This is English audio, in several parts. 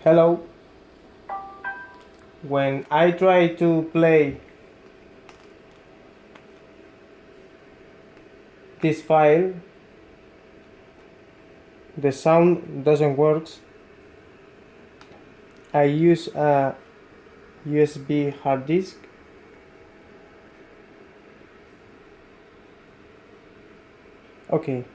Hello. When I try to play this file, the sound doesn't work. I use a USB hard disk. Okay.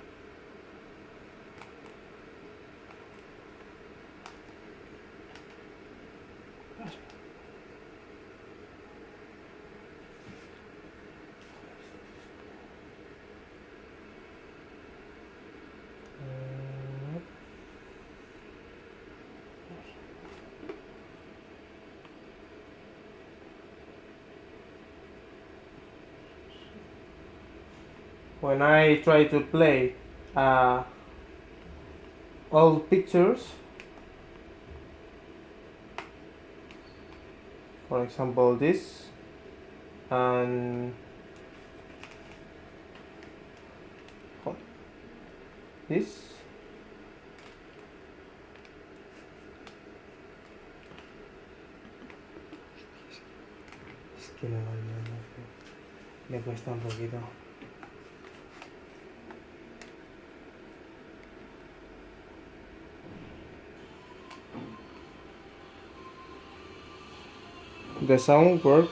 When I try to play uh, old pictures, for example this, and this, es que me cuesta un poquito. The sound work